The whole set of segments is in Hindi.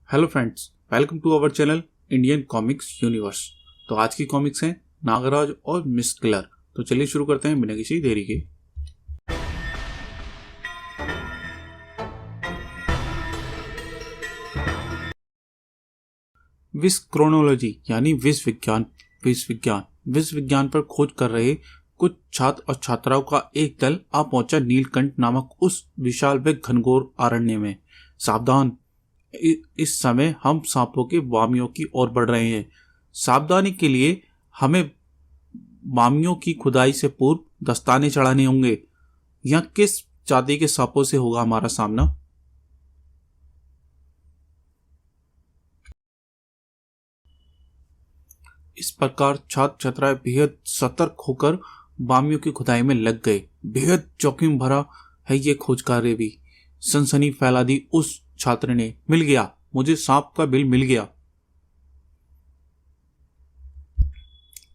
Hello friends, welcome to our channel Indian comics universe. तो आज की कॉमिक्स हैं नागराज और मिस किलर। तो चलिए शुरू करते हैं बिना किसी देरी के। विश्व क्रोनोलॉजी यानी विश्व विज्ञान पर खोज कर रहे कुछ छात्र और छात्राओं का एक दल आ पहुंचा नीलकंठ नामक उस विशाल व घनघोर अरण्य में। सावधान, इस समय हम सांपों के वामियों की ओर बढ़ रहे हैं। सावधानी के लिए हमें वामियों की खुदाई से पूर्व दस्ताने चढ़ाने होंगे। यह किस जाति के सांपों से होगा हमारा सामना? इस प्रकार छात्र छात्राएं बेहद सतर्क होकर वामियों की खुदाई में लग गए। बेहद जोखिम भरा है ये खोज कार्य भी। सनसनी फैला दी उस छात्र ने। मिल गया, मुझे सांप का बिल मिल गया।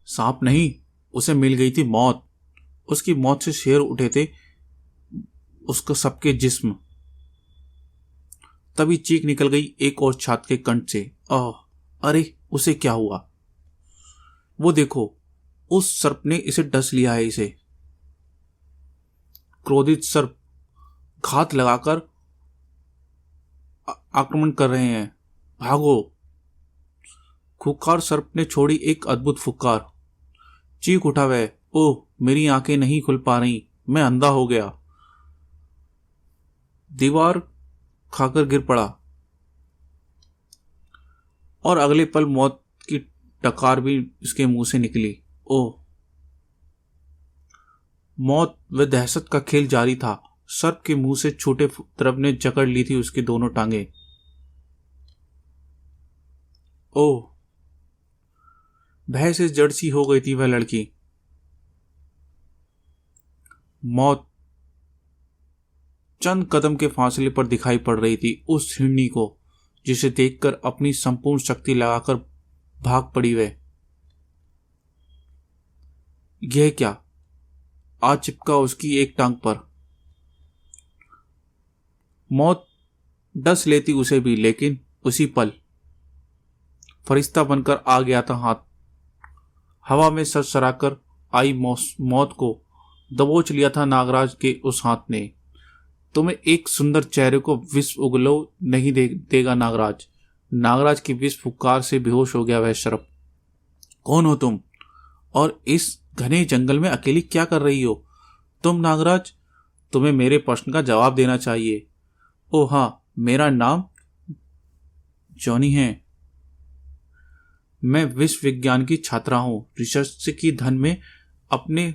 सांप नहीं, उसे मिल गई थी मौत। उसकी मौत से शेर उठे थे उसका सबके जिस्म। तभी चीख निकल गई एक और छात्र के कंठ से। अरे, उसे क्या हुआ? वो देखो, उस सर्प ने इसे डस लिया है। इसे क्रोधित सर्प घात लगाकर आक्रमण कर रहे हैं। भागो! खूंखार सर्प ने छोड़ी एक अद्भुत फुक्कार। चीख उठा वह। ओह, मेरी आंखें नहीं खुल पा रही, मैं अंधा हो गया। दीवार खाकर गिर पड़ा और अगले पल मौत की टकार भी इसके मुंह से निकली। ओह! मौत व दहशत का खेल जारी था। सर्प के मुंह से छोटे तरफ ने जकड़ ली थी उसकी दोनों टांगे। ओह! भय से जड़ सी हो गई थी वह लड़की। मौत चंद कदम के फासले पर दिखाई पड़ रही थी उस हिरनी को, जिसे देखकर अपनी संपूर्ण शक्ति लगाकर भाग पड़ी वह। यह क्या? आ चिपका उसकी एक टांग पर। मौत डस लेती उसे भी, लेकिन उसी पल फरिश्ता बनकर आ गया था हाथ। हवा में सरसराकर आई मौत को दबोच लिया था नागराज के उस हाथ ने। तुम्हें एक सुंदर चेहरे को विष उगलो नहीं देगा नागराज। नागराज की विष फुकार से बेहोश हो गया वह सर्प। कौन हो तुम? और इस घने जंगल में अकेली क्या कर रही हो तुम नागराज? तुम्हें मेरे प्रश्न का जवाब देना चाहिए। ओह हाँ, मेरा नाम जॉनी है। मैं विश्व विज्ञान की छात्रा हूं। रिसर्च की धन में अपने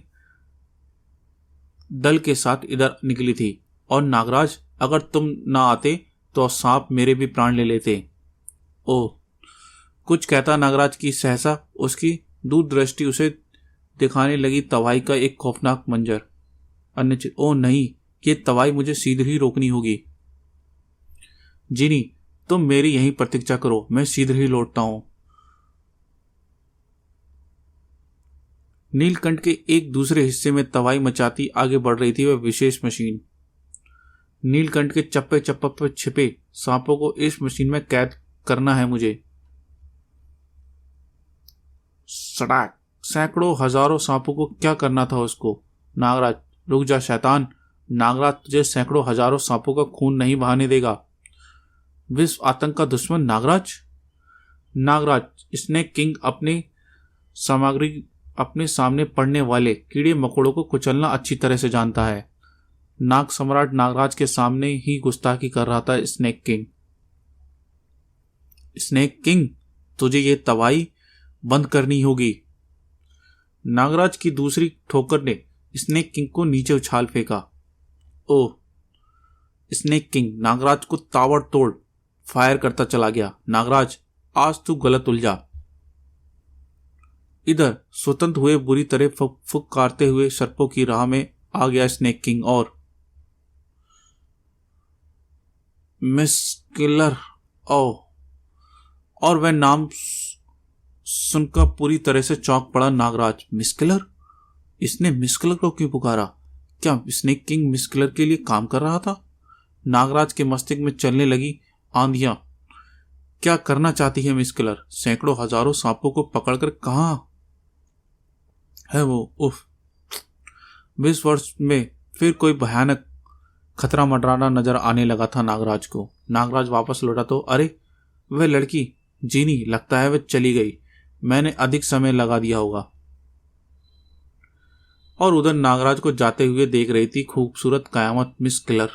दल के साथ इधर निकली थी। और नागराज, अगर तुम ना आते तो सांप मेरे भी प्राण ले लेते। ओह! कुछ कहता नागराज की सहसा उसकी दूरदृष्टि उसे दिखाने लगी तबाही का एक खौफनाक मंजर। ओह नहीं, ये तबाही मुझे शीघ्र ही रोकनी होगी। जिनी, तुम मेरी यहीं प्रतीक्षा करो, मैं शीघ्र ही लौटता हूं। नीलकंठ के एक दूसरे हिस्से में तबाही मचाती आगे बढ़ रही थी वह विशेष मशीन। नीलकंठ के चप्पे चप्पे पर छिपे सांपों को इस मशीन में कैद करना है मुझे। सड़ाक! सैकड़ों हजारों सांपों को क्या करना था उसको? नागराज, रुक जा शैतान। नागराज तुझे सैकड़ों हजारों सांपों का खून नहीं बहाने देगा। विश्व आतंक का दुश्मन नागराज। स्नेक किंग अपने सामने पड़ने वाले कीड़े मकोड़ों को कुचलना अच्छी तरह से जानता है। नाग सम्राट नागराज के सामने ही गुस्ताखी कर रहा था स्नेक किंग। स्नेक किंग, तुझे ये तबाही बंद करनी होगी। नागराज की दूसरी ठोकर ने स्नेक किंग को नीचे उछाल फेंका। ओह! स्नेक किंग नागराज को ताबड़तोड़ फायर करता चला गया। नागराज, आज तू गलत उलझा। इधर स्वतंत्र हुए बुरी तरह फुफकारते हुए सर्पों की राह में आ गया स्नेक किंग और मिस किलर। ओह! और वह नाम सुनकर पूरी तरह से चौंक पड़ा नागराज। Miss killer? इसने मिस किलर को क्यों पुकारा? क्या स्नेक किंग मिस किलर के लिए काम कर रहा था? नागराज के मस्तिष्क में चलने लगी आंधियां। क्या करना चाहती है मिस किलर? सैकड़ों हजारों सांपों को पकड़कर कहाँ है वो? उफ। 20 वर्ष में फिर कोई भयानक खतरा मंडराना नजर आने लगा था नागराज को। नागराज वापस लौटा तो अरे, वह लड़की जीनी, लगता है वह चली गई। मैंने अधिक समय लगा दिया होगा। और उधर नागराज को जाते हुए देख रही थी खूबसूरत कयामत मिस किलर।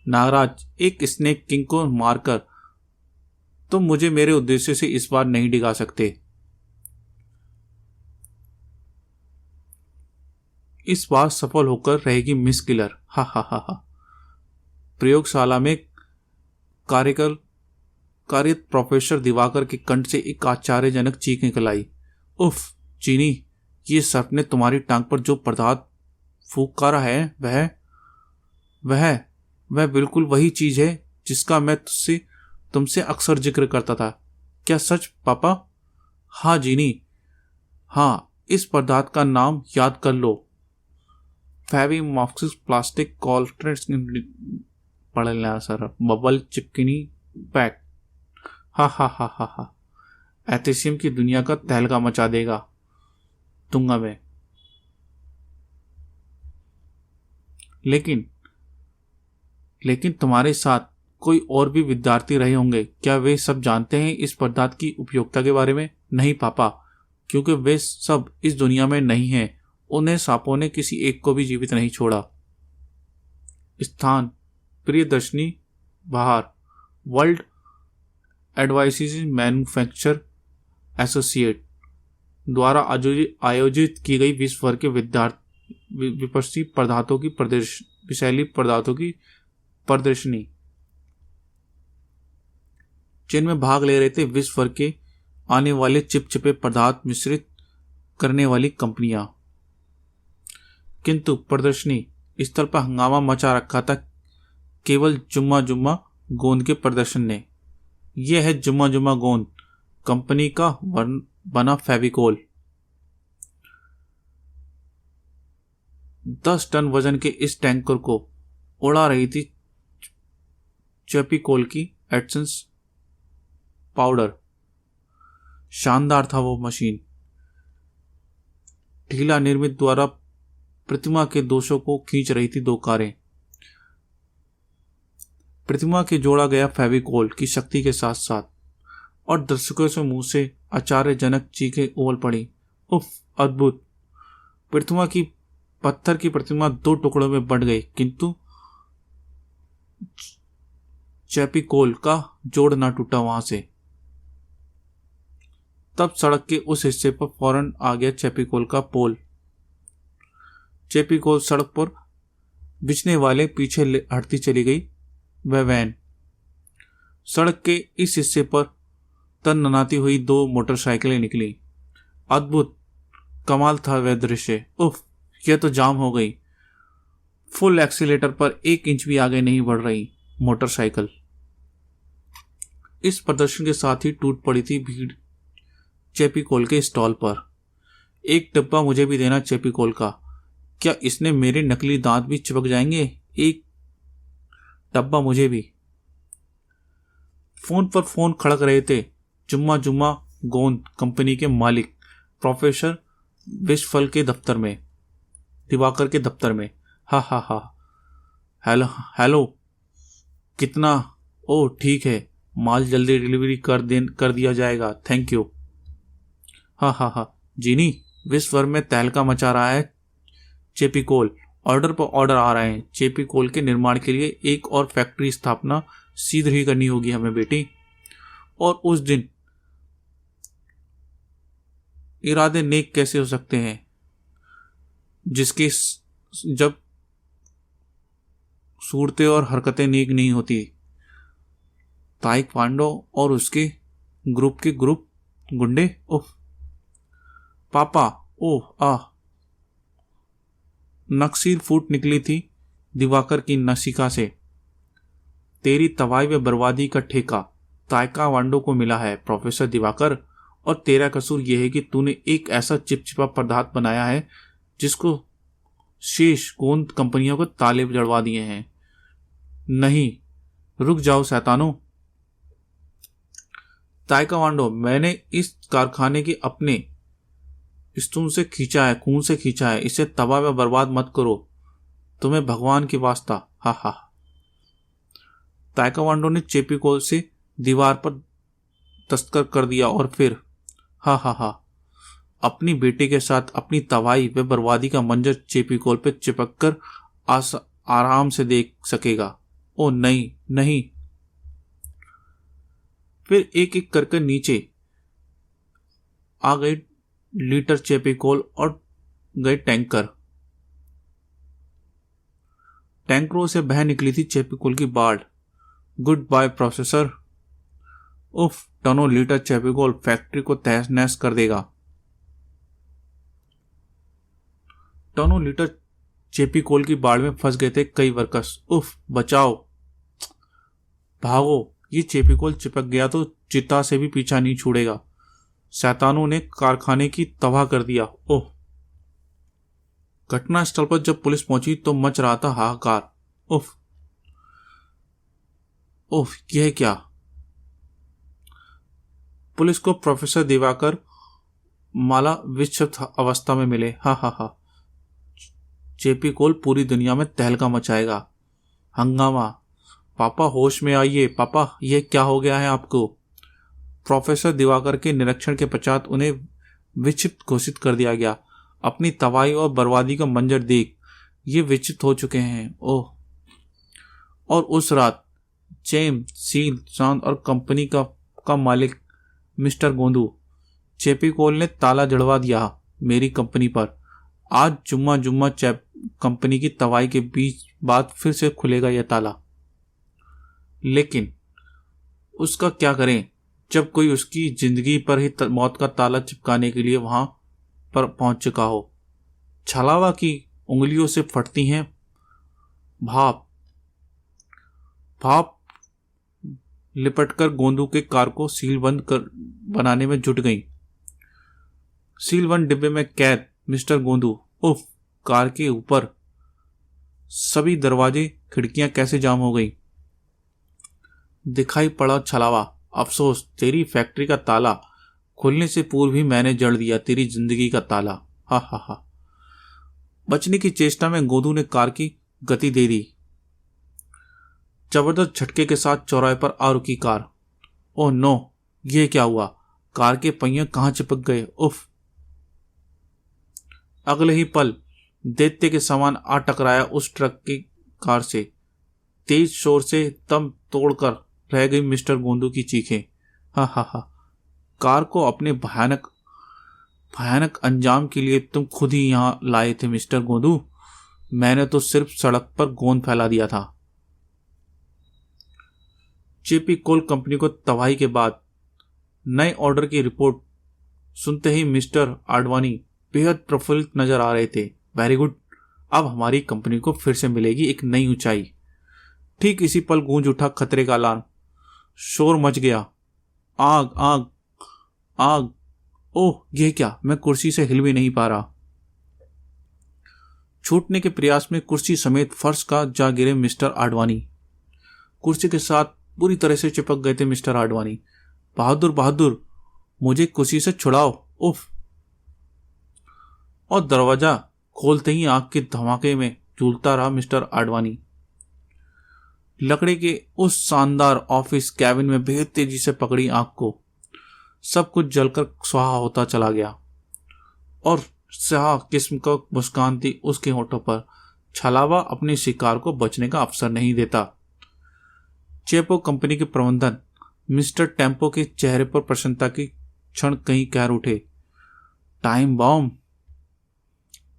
नागराज, एक स्नेक किंग को मारकर तुम मुझे मेरे उद्देश्य से इस बार नहीं डिगा सकते। इस बार सफल होकर रहेगी मिस किलर। हा हा हा हा। प्रयोगशाला में कार्यरत प्रोफेसर दिवाकर के कंठ से एक आश्चर्यजनक चीख निकल आई। उफ चीनी, ये सर्प ने तुम्हारी टांग पर जो पदार्थ फूंका है वह वह वह बिल्कुल वही चीज है जिसका मैं तुमसे अक्सर जिक्र करता था। क्या सच पापा? हाँ जीनी, हाँ, इस पदार्थ का नाम याद कर लो। फेविमॉक्सिस प्लास्टिक कॉल्ट्रेट्स पढ़ लेना सर। Bubble चिपकिनी pack. हा हा हा हा हा। एथेसियम की दुनिया का तहलका मचा देगा दूंगा मैं। लेकिन तुम्हारे साथ कोई और भी विद्यार्थी रहे होंगे, क्या वे सब जानते हैं इस पदार्थ की उपयोगिता के बारे में? नहीं पापा, क्योंकि वे सब इस दुनिया में नहीं हैं। उन्हें सांपों ने किसी एक को भी जीवित नहीं छोड़ा। स्थान प्रियदर्शनी बाहर, वर्ल्ड एडवाइजरी मैन्युफैक्चर एसोसिएट द्वारा आयोजित की गई विश्व भर के विपक्षी पदार्थों की विषैली पदार्थों की प्रदर्शनी, जिनमें भाग ले रहे थे विश्व भर के आने वाले चिपचिपे पदार्थ मिश्रित करने वाली कंपनियां। किंतु प्रदर्शनी स्थल पर हंगामा मचा रखा था केवल जुम्मा जुम्मा गोंद के प्रदर्शन ने। यह है जुम्मा जुम्मा गोंद कंपनी का बना फेविकोल। 10 टन वजन के इस टैंकर को उड़ा रही थी चेपिकोल की एडसेंस पाउडर। शानदार था वो मशीन। ढीला निर्मित द्वारा प्रतिमा के दोषों को खींच रही थी 2 कारें। प्रतिमा के जोड़ा गया फेविकोल की शक्ति के साथ साथ, और दर्शकों से मुंह से आश्चर्यजनक चीखें उबल पड़ी। उफ, अद्भुत। पत्थर की प्रतिमा 2 टुकड़ों में बंट गई, किंतु चेपिकोल का जोड़ ना टूटा वहां से। तब सड़क के उस हिस्से पर फौरन आ गया चेपिकोल का पोल। चेपिकोल सड़क पर बिछने वाले पीछे हटती चली गई वह वैन। सड़क के इस हिस्से पर तननाती हुई 2 मोटरसाइकिलें निकली। अद्भुत कमाल था वह दृश्य। उफ, यह तो जाम हो गई। फुल एक्सीलेटर पर 1 इंच भी आगे नहीं बढ़ रही मोटरसाइकिल। इस प्रदर्शन के साथ ही टूट पड़ी थी भीड़ चेपिकोल के स्टॉल पर। 1 डब्बा मुझे भी देना चेपिकोल का। क्या इसने मेरे नकली दांत भी चिपक जाएंगे? 1 डब्बा मुझे भी। फोन पर फोन खड़क रहे थे जुम्मा जुम्मा गोंद कंपनी के मालिक प्रोफेसर विश्वफल के दफ्तर में, दिवाकर के दफ्तर में। हा हा हा। हेलो, कितना? ओ ठीक है, माल जल्दी डिलीवरी कर दिया जाएगा, थैंक यू। हा हा हा। जीनी, विश्व भर में तहलका मचा रहा है चेपिकोल। ऑर्डर पर ऑर्डर आ रहे हैं। चेपिकोल के निर्माण के लिए एक और फैक्ट्री स्थापना शीघ्र ही करनी होगी हमें बेटी। और उस दिन इरादे नेक कैसे हो सकते हैं जिसके जब सूरतें और हरकतें नेक नहीं होती। ताइक्वांडो और उसके ग्रुप गुंडे। उफ पापा, ओह आह। नक्सीर फूट निकली थी दिवाकर की नसिका से। तेरी तबाही व बर्बादी का ठेका ताइक्वांडो को मिला है प्रोफेसर दिवाकर, और तेरा कसूर यह है कि तूने एक ऐसा चिपचिपा पदार्थ बनाया है जिसको शेष गोंद कंपनियों को ताले जड़वा दिए हैं। नहीं, रुक जाओ शैतानों। ताइक्वांडो, मैंने इस कारखाने की अपने स्तून से खींचा है, खून से खींचा है। इसे तबाह व बर्बाद मत करो, तुम्हें भगवान की वास्ता। हा हा। ताइक्वांडो ने चेपिकोल से दीवार पर दस्तखत कर दिया और फिर हा हा हा। अपनी बेटे के साथ अपनी तबाही व बर्बादी का मंजर चेपिकोल पे चिपक कर आराम से देख सकेगा। ओ नहीं नहीं। फिर एक एक करके नीचे आ गए लीटर चेपिकोल और गए टैंकर। टैंकरों से बह निकली थी चेपिकोल की बाढ़। Good by professor. उफ, टनों लीटर चेपिकोल फैक्ट्री को तहस नहस कर देगा। टनों लीटर चेपिकोल की बाढ़ में फंस गए थे कई वर्कर्स। उफ, बचाओ, भागो, ये चेपिकोल चिपक गया तो चिता से भी पीछा नहीं छूटेगा। शैतानों ने कारखाने की तबाह कर दिया। ओह। घटनास्थल पर जब पुलिस पहुंची तो मच रहा था हाहाकार। उफ उफ, यह क्या। पुलिस को प्रोफेसर दिवाकर माला विक्षिप्त अवस्था में मिले। हा हा हा। चेपिकोल पूरी दुनिया में तहलका मचाएगा। हंगामा। पापा होश में आइए। पापा, यह क्या हो गया है आपको। प्रोफेसर दिवाकर के निरीक्षण के पश्चात उन्हें विक्षिप्त घोषित कर दिया गया। अपनी तबाही और बर्बादी का मंजर देख ये विक्षिप्त हो चुके हैं। ओह। और उस रात चेम, सील, चांद और कंपनी का मालिक मिस्टर गोंदू चेपिकोल ने ताला जड़वा दिया मेरी कंपनी पर। आज जुम्मा जुम्मा कंपनी की तबाही के बीच बाद फिर से खुलेगा यह ताला। लेकिन उसका क्या करें जब कोई उसकी जिंदगी पर ही मौत का ताला चिपकाने के लिए वहां पर पहुंच चुका हो। छलावा की उंगलियों से फटती हैं भाप भाप लिपटकर गोंदू के कार को सीलबंद कर बनाने में जुट गई। सीलबंद डिब्बे में कैद मिस्टर गोंदू। उफ, कार के ऊपर सभी दरवाजे खिड़कियां कैसे जाम हो गई। दिखाई पड़ा छलावा। अफसोस, तेरी फैक्ट्री का ताला खुलने से पूर्व ही मैंने जड़ दिया तेरी जिंदगी का ताला। हा हा हा। बचने की चेष्टा में गोंदू ने कार की गति दे दी। जबरदस्त झटके के साथ चौराहे पर आ रुकी कार। ओह नो, ये क्या हुआ। कार के पहिए कहां चिपक गए। उफ। अगले ही पल दैत्य के समान आ टकराया उस ट्रक की कार से। तेज शोर से दम तोड़कर रह गई मिस्टर गोंदू की चीखें। हा हा हा। कार को अपने भयानक भयानक अंजाम के लिए तुम खुद ही यहां लाए थे मिस्टर गोंदू। मैंने तो सिर्फ सड़क पर गोंद फैला दिया था। चेपिकोल कंपनी को तबाही के बाद नए ऑर्डर की रिपोर्ट सुनते ही मिस्टर आडवाणी बेहद प्रफुल्लित नजर आ रहे थे। वेरी गुड, अब हमारी कंपनी को फिर से मिलेगी एक नई ऊंचाई। ठीक इसी पल गूंज उठा खतरे का अलार्म। शोर मच गया। आग आग आग। ओह, यह क्या। मैं कुर्सी से हिल भी नहीं पा रहा। छूटने के प्रयास में कुर्सी समेत फर्श का जा गिरे मिस्टर आडवाणी। कुर्सी के साथ पूरी तरह से चिपक गए थे मिस्टर आडवाणी। बहादुर बहादुर, मुझे कुर्सी से छुड़ाओ। उफ। और दरवाजा खोलते ही आग के धमाके में झूलता रहा मिस्टर आडवाणी। लकड़ी के उस शानदार ऑफिस कैबिन में बेहद तेजी से पकड़ी आग को सब कुछ जलकर स्वाहा होता चला गया। और स्याह किस्म का मुस्कान थी उसके होठों पर। छलावा अपने शिकार को बचने का अवसर नहीं देता। चेपो कंपनी के प्रबंधन मिस्टर टेम्पो के चेहरे पर प्रसन्नता की क्षण कहीं कहर उठे। टाइम बॉम्ब,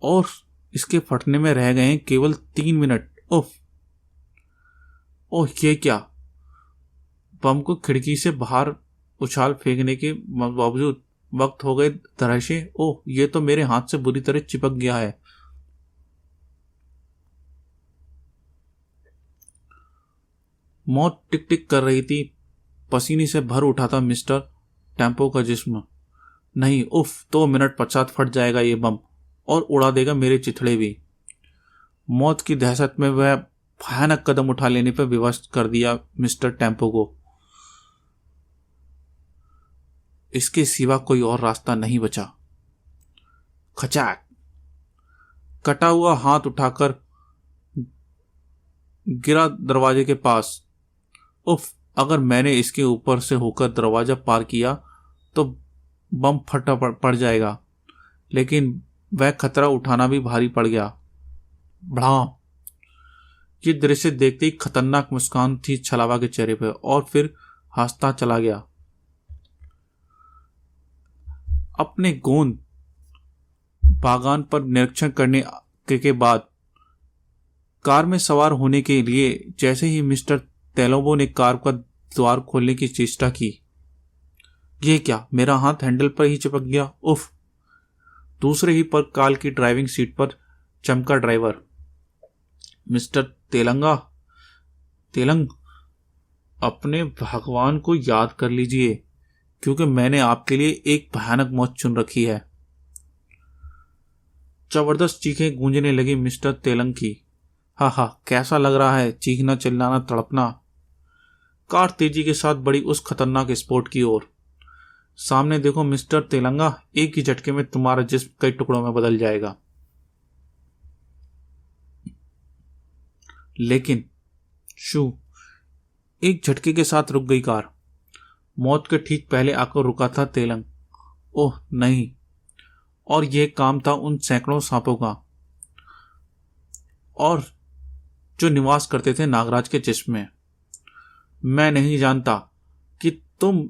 और इसके फटने में रह गए हैं केवल 3 मिनट। उफ। ओह, ये क्या। बम को खिड़की से बाहर उछाल फेंकने के बावजूद वक्त हो गए तरह। ओह, ये तो मेरे हाथ से बुरी तरह चिपक गया है। मौत टिक टिक कर रही थी। पसीने से भर उठा था मिस्टर टेम्पो का जिस्म। नहीं, उफ, 2 मिनट पश्चात फट जाएगा ये बम और उड़ा देगा मेरे चिथड़े भी। मौत की दहशत में वह भयानक कदम उठा लेने पर विवश कर दिया मिस्टर टेम्पो को। इसके सिवा कोई और रास्ता नहीं बचा। खचाक! कटा हुआ हाथ उठाकर गिरा दरवाजे के पास। उफ! अगर मैंने इसके ऊपर से होकर दरवाजा पार किया तो बम फटा पड़ जाएगा, लेकिन वह खतरा उठाना भी भारी पड़ गया। भड़ाम! ये दृश्य देखते ही खतरनाक मुस्कान थी छलावा के चेहरे पर और फिर हंसता चला गया। अपने गोंद बागान पर निरीक्षण करने के बाद कार में सवार होने के लिए जैसे ही मिस्टर तेलोबो ने कार का द्वार खोलने की चेष्टा की, यह क्या, मेरा हाथ हैंडल पर ही चिपक गया। उफ! दूसरे ही पर कार की ड्राइविंग सीट पर चमका ड्राइवर। मिस्टर तेलंग, अपने भगवान को याद कर लीजिए, क्योंकि मैंने आपके लिए एक भयानक मौत चुन रखी है। जबरदस्त चीखें गूंजने लगी मिस्टर तेलंग की। हा हा, कैसा लग रहा है चीखना, चिल्लाना, तड़पना। कार तेजी के साथ बढ़ी उस खतरनाक स्पॉट की ओर। सामने देखो मिस्टर तेलंगा, एक ही झटके में तुम्हारा जिस्म कई टुकड़ों में बदल जाएगा। लेकिन शू, एक झटके के साथ रुक गई कार। मौत के ठीक पहले आकर रुका था तेलंग। ओह नहीं! और यह काम था उन सैकड़ों सांपों का, और जो निवास करते थे नागराज के जिस्म में। मैं नहीं जानता कि तुम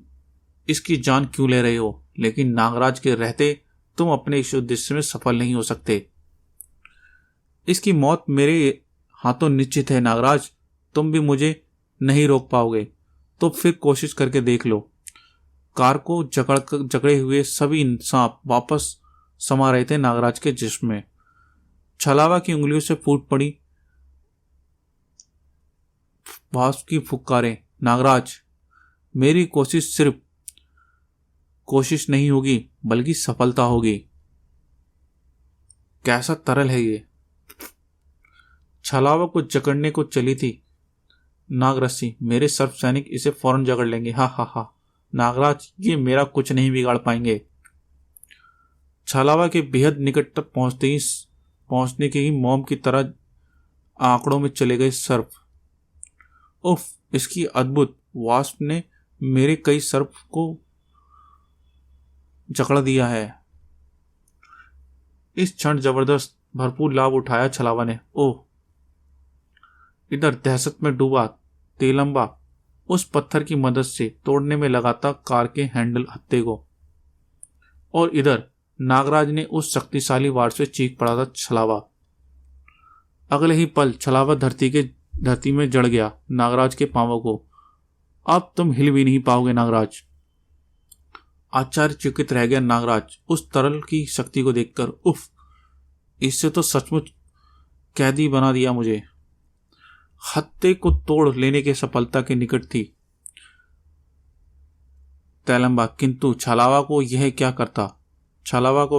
इसकी जान क्यों ले रहे हो, लेकिन नागराज के रहते तुम अपने इस उद्देश्य में सफल नहीं हो सकते। इसकी मौत मेरे हाथों निश्चित है नागराज, तुम भी मुझे नहीं रोक पाओगे, तो फिर कोशिश करके देख लो। कार को जकड़े हुए सभी सांप वापस समा रहे थे नागराज के जिस्म में। छलावा की उंगलियों से फूट पड़ी भास की फुक्कारें। नागराज, मेरी कोशिश सिर्फ कोशिश नहीं होगी, बल्कि सफलता होगी। कैसा तरल है ये! छलावा को जकड़ने को चली थी नागरस्सी। मेरे सर्प सैनिक इसे फौरन जकड़ लेंगे। हा हा हा! नागराज, ये मेरा कुछ नहीं बिगाड़ पाएंगे। छलावा के बेहद निकट तक पहुंचने के ही मोम की तरह आंकड़ों में चले गए सर्प। उफ! इसकी अद्भुत वास्प ने मेरे कई सर्प को जकड़ दिया है। इस क्षण जबरदस्त भरपूर लाभ उठाया छलावा ने। ओह! इधर दहशत में डूबा तेलंबा उस पत्थर की मदद से तोड़ने में लगा था कार के हैंडल हत्थे को, और इधर नागराज ने उस शक्तिशाली वार से चीख पड़ा था छलावा। अगले ही पल छलावा धरती में जड़ गया नागराज के पांवों को। अब तुम हिल भी नहीं पाओगे नागराज। आश्चर्यचकित रह गया नागराज उस तरल की शक्ति को देखकर। उफ! इससे तो सचमुच कैदी बना दिया मुझे। हत्थे को तोड़ लेने के सफलता के निकट थी तेलंबा, किंतु छलावा को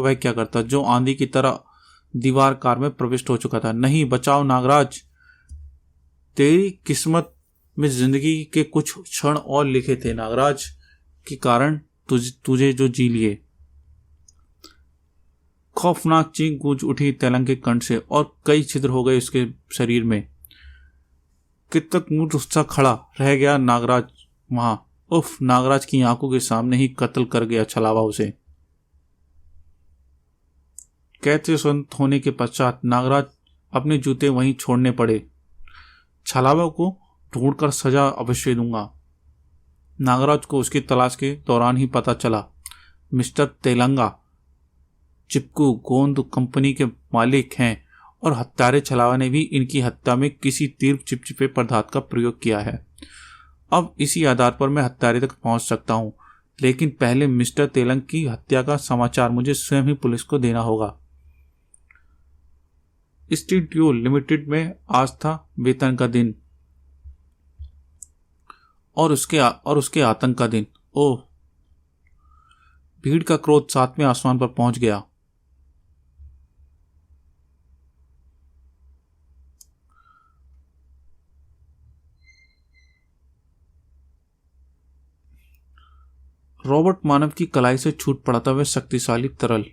वह क्या करता जो आंधी की तरह दीवार कार में प्रविष्ट हो चुका था। नहीं, बचाओ नागराज, तेरी किस्मत में जिंदगी के कुछ क्षण और लिखे थे नागराज, के कारण तुझे जो जी लिए। खौफनाक चीख गूंज उठी तेलंग के कंठ से और कई छिद्र हो गए उसके शरीर में। कितक मूर्ख सा खड़ा रह गया नागराज वहां। उफ! नागराज की आंखों के सामने ही कत्ल कर गया छलावा उसे। कैद से स्वतंत्र होने के पश्चात नागराज अपने जूते वहीं छोड़ने पड़े। छलावा को ढूंढकर सजा अवश्य दूंगा। नागराज को उसकी तलाश के दौरान ही पता चला मिस्टर तेलंगा चिपकू गोंद कंपनी के मालिक हैं, और हत्यारे छलावा ने भी इनकी हत्या में किसी तीव्र चिपचिपे पदार्थ का प्रयोग किया है। अब इसी आधार पर मैं हत्यारे तक पहुंच सकता हूं, लेकिन पहले मिस्टर तेलंग की हत्या का समाचार मुझे स्वयं ही पुलिस को देना होगा। स्टील ट्यूल लिमिटेड में आज था वेतन का दिन और उसके आतंक का दिन। ओह! भीड़ का क्रोध 7वें आसमान पर पहुंच गया। रॉबर्ट मानव की कलाई से छूट पड़ा था वह शक्तिशाली तरल।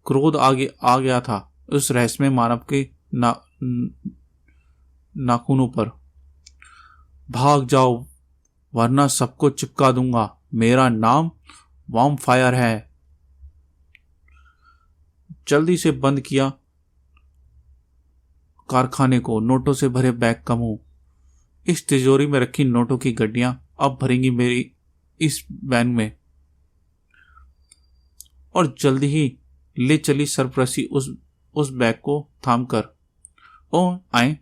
क्रोध आगे आ गया था उस रहस्यमय मानव के नाखूनों पर। भाग जाओ वरना सबको चिपका दूंगा। मेरा नाम वॉर्म फायर है। जल्दी से बंद किया कारखाने को। नोटों से भरे बैग का मुंह। इस तिजोरी में रखी नोटों की गड्डियां अब भरेंगी मेरी इस वैन में। और जल्दी ही ले चली सरप्रसी उस बैग को थाम कर। ओ आए,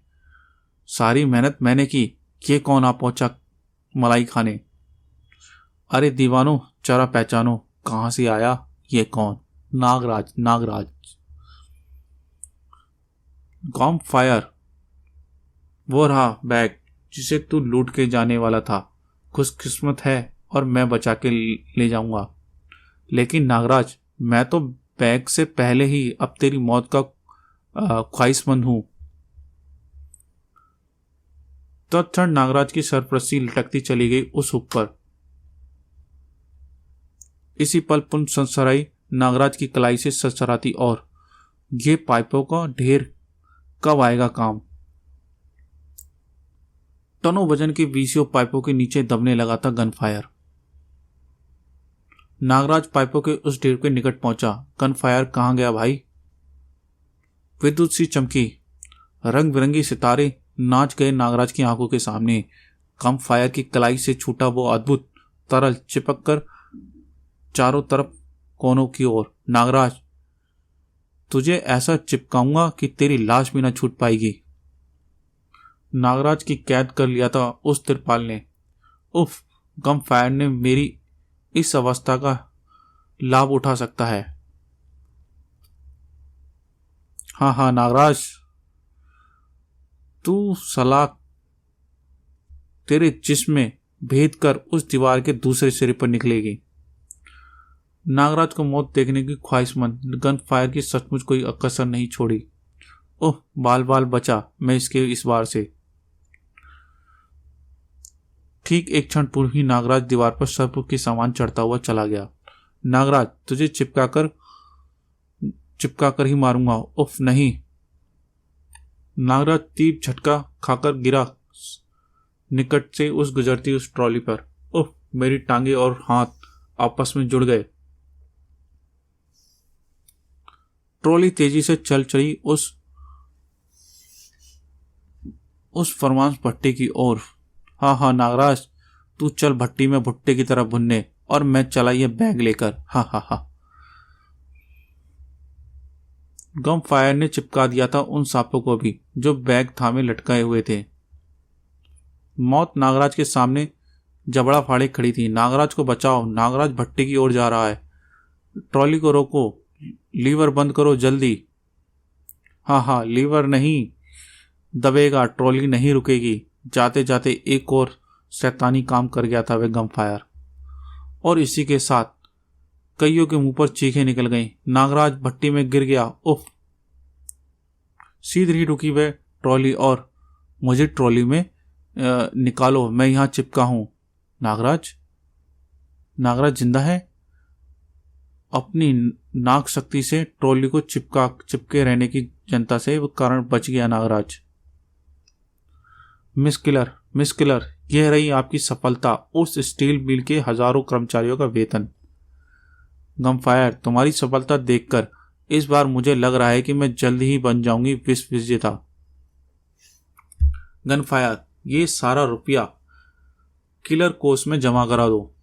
सारी मेहनत मैंने की, ये कौन आ पहुंचा मलाई खाने। अरे दीवानो जरा पहचानो, कहां से आया ये कौन। नागराज। नागराज गॉम फायर, वो रहा बैग जिसे तू लूट के जाने वाला था। खुशकिस्मत है और मैं बचा के ले जाऊंगा। लेकिन नागराज, मैं तो बैग से पहले ही अब तेरी मौत का ख्वाहिशमंद हूं। तत्क्षण नागराज की सरप्रसी लटकती चली गई उस हुक पर। इसी पल पुन संसराई नागराज की कलाई से सरसराती और ये पाइपों का ढेर कब आएगा काम। टनों वजन के वीसीओ पाइपों के नीचे दबने लगा था गन फायर। नागराज पाइपों के उस ढेर के निकट पहुंचा। गन फायर कहां गया भाई। विद्युत सी चमकी, रंग बिरंगी सितारे नाच गए नागराज की आंखों के सामने। गन फायर की कलाई से छूटा वो अद्भुत तरल चिपक कर चारों तरफ कोनों की ओर। नागराज, तुझे ऐसा चिपकाऊंगा कि तेरी लाश भी न छूट पाएगी। नागराज की कैद कर लिया था उस तिरपाल ने। उफ, गम फायर ने मेरी इस अवस्था का लाभ उठा सकता है। हाँ नागराज, तू सलाख तेरे जिस्म में भेद कर उस दीवार के दूसरे सिरे पर निकलेगी। नागराज को मौत देखने की ख्वाहिशमंद गन फायर की सचमुच कोई कसर नहीं छोड़ी। ओह, बाल बाल बचा मैं इसके इस बार से। ठीक एक क्षण पूर्व ही नागराज दीवार पर सर्प के समान चढ़ता हुआ चला गया। नागराज, तुझे चिपका कर ही मारूंगा। उफ नहीं। नागराज तीव्र झटका खाकर गिरा निकट से उस गुजरती उस ट्रॉली पर। उफ, मेरी टांगे और हाथ आपस में जुड़ गए। ट्रॉली तेजी से चल चली उस फरमांस भट्टी की ओर। हाँ नागराज, तू चल भट्टी में भुट्टे की तरह भुनने और मैं चला ये बैग लेकर। हाँ। गम फायर ने चिपका दिया था उन सांपों को भी जो बैग थामे लटकाए हुए थे। मौत नागराज के सामने जबड़ा फाड़े खड़ी थी। नागराज को बचाओ, नागराज भट्टी की ओर जा रहा है। ट्रॉली को रोको, लीवर बंद करो जल्दी। हाँ, लीवर नहीं दबेगा, ट्रॉली नहीं रुकेगी। जाते जाते एक और शैतानी काम कर गया था वह गम फायर, और इसी के साथ कईयों के मुंह पर चीखें निकल गईं। नागराज भट्टी में गिर गया। उफ, सीधी ही रुकी वह ट्रॉली और मुझे ट्रॉली में निकालो, मैं यहां चिपका हूं। नागराज जिंदा है। अपनी नाक शक्ति से ट्रॉली को चिपके रहने की जनता से वो कारण बच गया नागराज। मिस किलर, यह रही आपकी सफलता, उस स्टील मिल के हजारों कर्मचारियों का वेतन। गम फायर, तुम्हारी सफलता देखकर इस बार मुझे लग रहा है कि मैं जल्द ही बन जाऊंगी विश्व विजेता। गन फायर, ये सारा रुपया किलर कोष में जमा करा दो।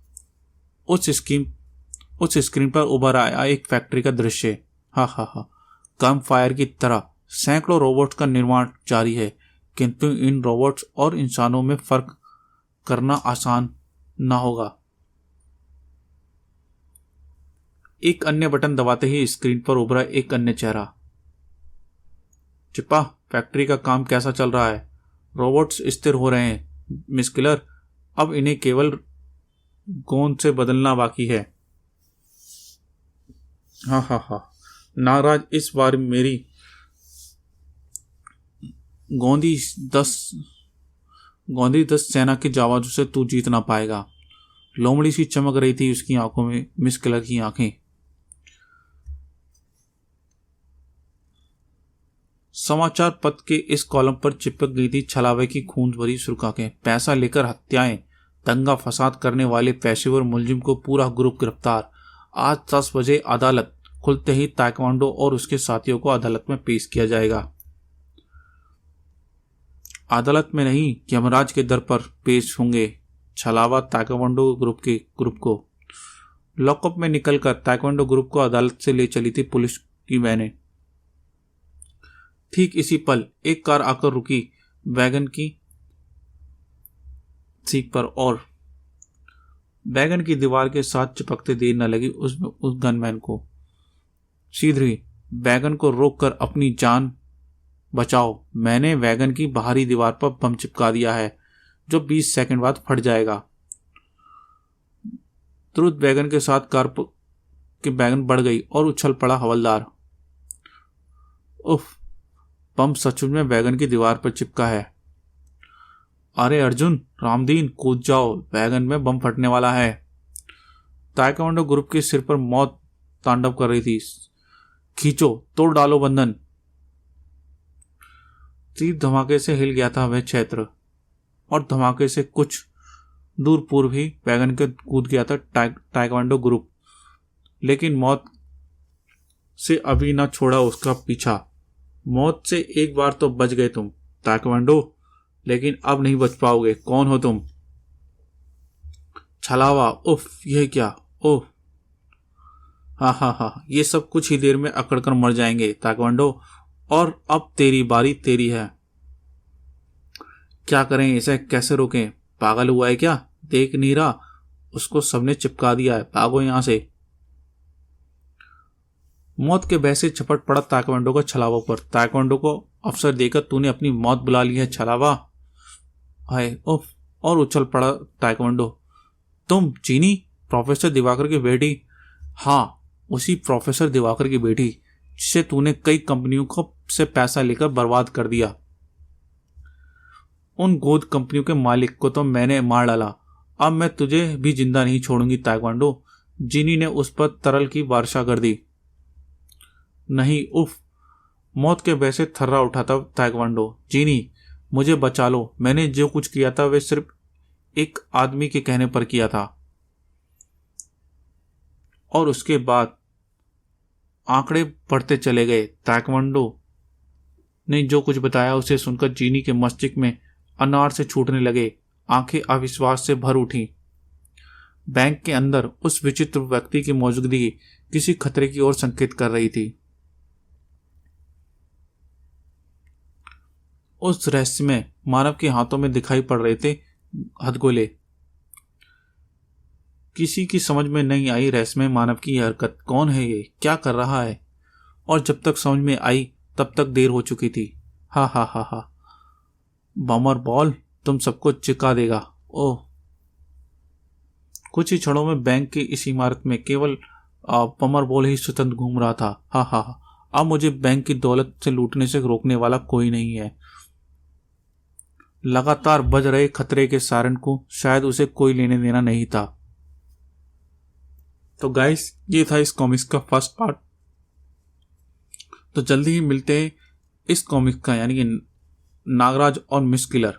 उस स्क्रीन पर उभर आया एक फैक्ट्री का दृश्य। हाँ, गन फायर की तरह सैकड़ों रोबोट्स का निर्माण जारी है, किंतु इन रोबोट्स और इंसानों में फर्क करना आसान ना होगा। एक अन्य बटन दबाते ही स्क्रीन पर उभरा एक अन्य चेहरा। चिप्पा, फैक्ट्री का काम कैसा चल रहा है। रोबोट्स स्थिर हो रहे हैं मिस किलर, अब इन्हें केवल गोंद से बदलना बाकी है। हाँ, नागराज, इस बार मेरी गोंदी 10 सेना के जावाजों से तू जीत ना पाएगा। लोमड़ी सी चमक रही थी उसकी आंखों में मिस किलर की आंखें। समाचार पत्र के इस कॉलम पर चिपक गई थी छलावे की खून भरी सुर्खाएं। पैसा लेकर हत्याएं, दंगा फसाद करने वाले पेशेवर मुलजिम को पूरा ग्रुप गिरफ्तार। आज 10 बजे अदालत खुलते ही ताइक्वांडो और उसके साथियों को अदालत में पेश किया जाएगा। अदालत में नहीं, यमराज के दर पर पेश होंगे छलावा ताइक्वांडो ग्रुप को। लॉकअप में निकलकर ताइक्वांडो ग्रुप को अदालत से ले चली थी पुलिस की वैनें। ठीक इसी पल एक कार आकर रुकी वैगन की सीट पर और वैगन की दीवार के साथ चिपकते देर न लगी उस गनमैन को। सीधरी, वैगन को रोककर अपनी जान बचाओ, मैंने वैगन की बाहरी दीवार पर बम चिपका दिया है जो 20 सेकंड बाद फट जाएगा। तुरंत वैगन के साथ कार के वैगन बढ़ गई और उछल पड़ा हवलदार। उफ, बम सचमुच में वैगन की दीवार पर चिपका है। अरे अर्जुन, रामदीन, कूद जाओ, वैगन में बम फटने वाला है। ताइक्वांडो ग्रुप के सिर पर मौत तांडव कर रही थी। खींचो, तोड़ डालो बंधन। तीर धमाके से हिल गया था वह क्षेत्र और धमाके से कुछ दूर पूर्व ही वैगन के कूद गया था ताइक्वांडो ग्रुप। लेकिन मौत से अभी न छोड़ा उसका पीछा। मौत से एक बार तो बच गए तुम ताइक्वांडो, लेकिन अब नहीं बच पाओगे। कौन हो तुम? छलावा। उफ, यह क्या? ओह, हाँ, ये सब कुछ ही देर में अकड़कर मर जाएंगे ताइक्वांडो, और अब तेरी बारी, तेरी है। क्या करें, इसे कैसे रोकें? पागल हुआ है क्या? देख नहीं रहा उसको सबने चिपका दिया है, भागो यहां से। मौत के भय से झपट पड़ा ताइक्वांडो का छलावा पर। ताइक्वांडो को अवसर देकर तूने अपनी मौत बुला ली है छलावा। हाय, उफ, और उछल पड़ा ताइक्वांडो। तुम चीनी, प्रोफेसर दिवाकर की बेटी? हाँ, उसी प्रोफेसर दिवाकर की बेटी जिसे तूने कई कंपनियों को से पैसा लेकर बर्बाद कर दिया। उन गोद कंपनियों के मालिक को तो मैंने मार डाला, अब मैं तुझे भी जिंदा नहीं छोड़ूंगी ताइक्वांडो। जीनी ने उस पर तरल की वर्षा कर दी। नहीं, उफ, मौत के भय से थर्रा उठा था ताइक्वांडो। जीनी, मुझे बचा लो, मैंने जो कुछ किया था वह सिर्फ एक आदमी के कहने पर किया था। और उसके बाद आंकड़े बढ़ते चले गए। ताइक्वांडो ने जो कुछ बताया उसे सुनकर जीनी के मस्तिष्क में अनार से छूटने लगे। आंखें अविश्वास से भर उठी। बैंक के अंदर उस विचित्र व्यक्ति की मौजूदगी किसी खतरे की ओर संकेत कर रही थी। उस रहस्य में मानव के हाथों में दिखाई पड़ रहे थे हथगोले। किसी की समझ में नहीं आई रहस्यमय मानव की हरकत। कौन है ये, क्या कर रहा है? और जब तक समझ में आई तब तक देर हो चुकी थी। हा, बमर बॉल तुम सबको चिका देगा। ओह, कुछ ही क्षणों में बैंक की इस इमारत में केवल बमर बॉल ही स्वतंत्र घूम रहा था। हा, अब मुझे बैंक की दौलत से लूटने से रोकने वाला कोई नहीं है। लगातार बज रहे खतरे के सायरन को शायद उसे कोई लेने देना नहीं था। तो गाइस, ये था इस कॉमिक्स का फर्स्ट पार्ट। तो जल्दी ही मिलते हैं इस कॉमिक्स का, यानी कि नागराज और मिस किलर,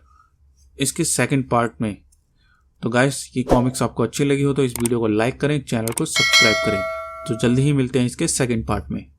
इसके सेकंड पार्ट में। तो गाइस, ये कॉमिक्स आपको अच्छी लगी हो तो इस वीडियो को लाइक करें, चैनल को सब्सक्राइब करें। तो जल्दी ही मिलते हैं इसके सेकंड पार्ट में।